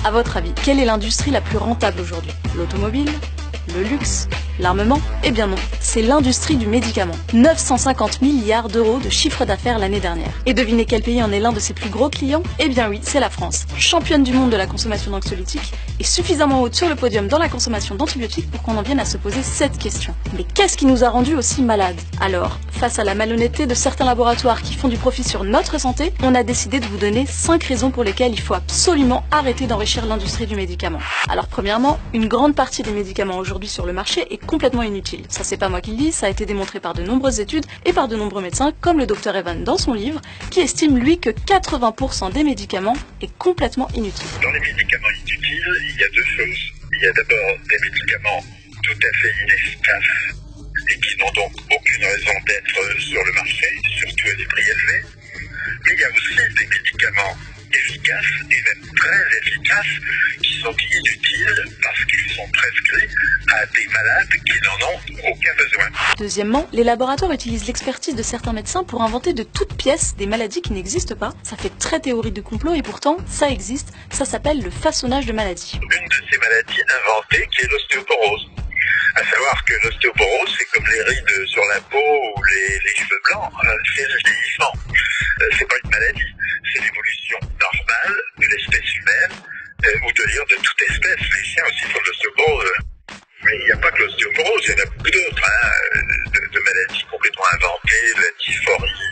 À votre avis, quelle est l'industrie la plus rentable aujourd'hui? L'automobile? Le luxe? L'armement? Eh bien non, c'est l'industrie du médicament. 950 milliards d'euros de chiffre d'affaires l'année dernière. Et devinez quel pays en est l'un de ses plus gros clients? Eh bien oui, c'est la France. Championne du monde de la consommation d'anxiolytiques et suffisamment haute sur le podium dans la consommation d'antibiotiques pour qu'on en vienne à se poser cette question. Mais qu'est-ce qui nous a rendus aussi malades? Alors, face à la malhonnêteté de certains laboratoires qui font du profit sur notre santé, on a décidé de vous donner 5 raisons pour lesquelles il faut absolument arrêter d'enrichir l'industrie du médicament. Alors premièrement, une grande partie des médicaments aujourd'hui sur le marché est complètement inutile. Ça c'est pas moi qui le dis, ça a été démontré par de nombreuses études et par de nombreux médecins comme le Dr Evan dans son livre, qui estime lui que 80% des médicaments est complètement inutile. Dans les médicaments inutiles, il y a deux choses. Il y a d'abord des médicaments tout à fait inefficaces et qui n'ont donc aucune raison d'être sur le marché, surtout à des prix élevés. Mais il y a aussi des médicaments efficaces et même très efficaces qui sont inutiles parce qu'ils sont prescrits à des malades qui n'en ont aucun besoin. Deuxièmement, les laboratoires utilisent l'expertise de certains médecins pour inventer de toutes pièces des maladies qui n'existent pas. Ça fait très théorie du complot et pourtant, ça existe. Ça s'appelle le façonnage de maladies. Une de ces maladies inventées qui est l'ostéoporose. À savoir que l'ostéoporose, c'est comme les rides sur la peau ou les cheveux blancs, c'est le vieillissement. C'est pas une maladie, c'est l'évolution normale de l'espèce humaine, ou de dire de toute espèce. Les chiens aussi font de l'ostéoporose. Mais il n'y a pas que l'ostéoporose, il y en a beaucoup d'autres, de maladies complètement inventées, la dysphorie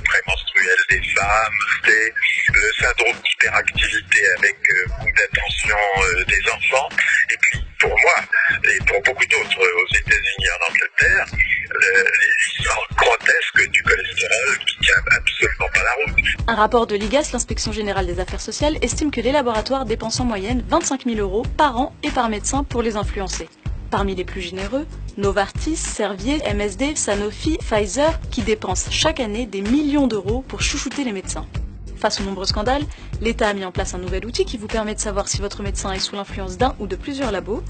prémenstruelle des femmes, c'est le syndrome d'hyperactivité avec beaucoup d'attention des enfants. Et puis, pour moi, et pour beaucoup d'autres aux États-Unis et en Angleterre, les histoires grotesques du cholestérol qui tient absolument pas la route. Un rapport de l'IGAS, l'Inspection Générale des Affaires Sociales, estime que les laboratoires dépensent en moyenne 25 000 € par an et par médecin pour les influencer. Parmi les plus généreux, Novartis, Servier, MSD, Sanofi, Pfizer, qui dépensent chaque année des millions d'euros pour chouchouter les médecins. Face aux nombreux scandales, l'État a mis en place un nouvel outil qui vous permet de savoir si votre médecin est sous l'influence d'un ou de plusieurs labos.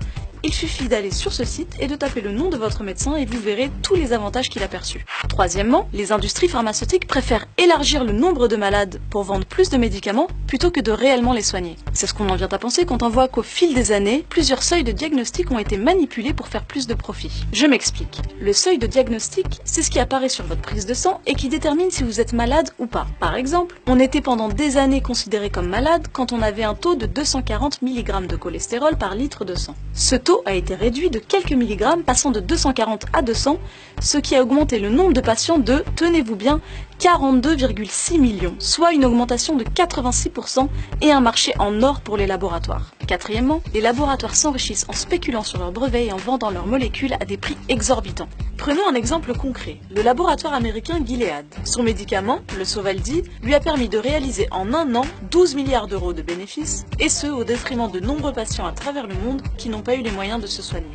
Il suffit d'aller sur ce site et de taper le nom de votre médecin et vous verrez tous les avantages qu'il a perçus. Troisièmement, les industries pharmaceutiques préfèrent élargir le nombre de malades pour vendre plus de médicaments plutôt que de réellement les soigner. C'est ce qu'on en vient à penser quand on voit qu'au fil des années, plusieurs seuils de diagnostic ont été manipulés pour faire plus de profit. Je m'explique. Le seuil de diagnostic, c'est ce qui apparaît sur votre prise de sang et qui détermine si vous êtes malade ou pas. Par exemple, on était pendant des années considéré comme malade quand on avait un taux de 240 mg de cholestérol par litre de sang. Ce taux a été réduit de quelques milligrammes, passant de 240 à 200, ce qui a augmenté le nombre de patients de, tenez-vous bien, 42,6 millions, soit une augmentation de 86% et un marché en or pour les laboratoires. Quatrièmement, les laboratoires s'enrichissent en spéculant sur leurs brevets et en vendant leurs molécules à des prix exorbitants. Prenons un exemple concret, le laboratoire américain Gilead. Son médicament, le Sovaldi, lui a permis de réaliser en un an 12 milliards d'euros de bénéfices, et ce au détriment de nombreux patients à travers le monde qui n'ont pas eu les moyens de se soigner.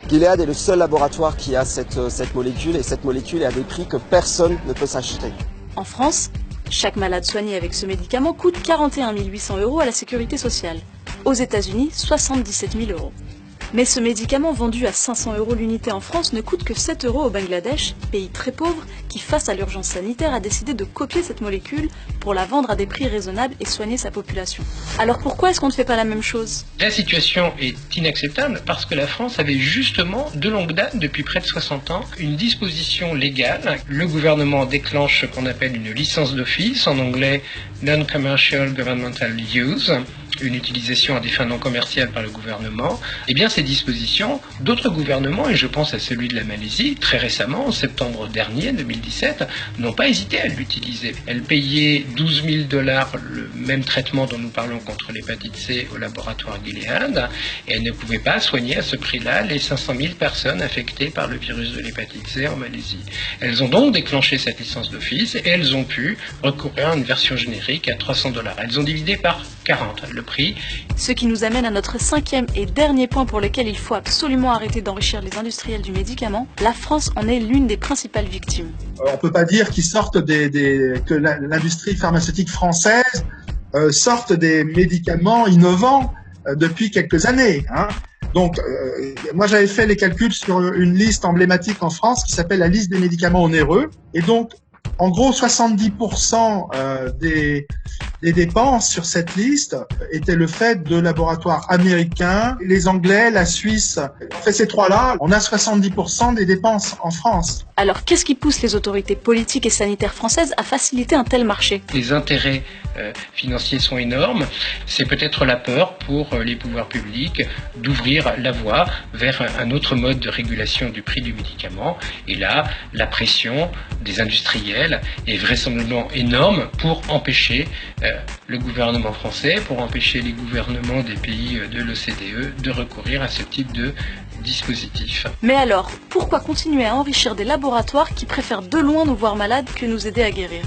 Gilead est le seul laboratoire qui a cette molécule et cette molécule est à des prix que personne ne peut s'acheter. En France, chaque malade soigné avec ce médicament coûte 41 800 € à la sécurité sociale. Aux États-Unis, 77 000 €. Mais ce médicament vendu à 500 € l'unité en France ne coûte que 7 € au Bangladesh, pays très pauvre qui, face à l'urgence sanitaire, a décidé de copier cette molécule pour la vendre à des prix raisonnables et soigner sa population. Alors pourquoi est-ce qu'on ne fait pas la même chose? La situation est inacceptable parce que la France avait justement, de longue date, depuis près de 60 ans, une disposition légale. Le gouvernement déclenche ce qu'on appelle une licence d'office, en anglais Non-Commercial Governmental Use, une utilisation à des fins non commerciales par le gouvernement. Eh bien, ces dispositions, d'autres gouvernements, et je pense à celui de la Malaisie, très récemment, en septembre dernier, 2017, n'ont pas hésité à l'utiliser. Elle payait 12 000 $ le même traitement dont nous parlons contre l'hépatite C au laboratoire Gilead, et elle ne pouvait pas soigner à ce prix-là les 500 000 personnes affectées par le virus de l'hépatite C en Malaisie. Elles ont donc déclenché cette licence d'office et elles ont pu recourir à une version générique à 300 $. Elles ont divisé par 40 le prix. Ce qui nous amène à notre cinquième et dernier point pour lequel il faut absolument arrêter d'enrichir les industriels du médicament. La France en est l'une des principales victimes. On ne peut pas dire qu'ils sortent que l'industrie pharmaceutique française sorte des médicaments innovants depuis quelques années. Donc, moi j'avais fait les calculs sur une liste emblématique en France qui s'appelle la liste des médicaments onéreux. Et donc, En gros, 70% des dépenses sur cette liste étaient le fait de laboratoires américains, les Anglais, la Suisse. En fait, ces trois-là, on a 70% des dépenses en France. Alors, qu'est-ce qui pousse les autorités politiques et sanitaires françaises à faciliter un tel marché? Les intérêts financiers sont énormes. C'est peut-être la peur pour les pouvoirs publics d'ouvrir la voie vers un autre mode de régulation du prix du médicament. Et là, la pression des industriels est vraisemblablement énorme pour empêcher le gouvernement français, pour empêcher les gouvernements des pays de l'OCDE de recourir à ce type de dispositif. Mais alors, pourquoi continuer à enrichir des laboratoires qui préfèrent de loin nous voir malades que nous aider à guérir?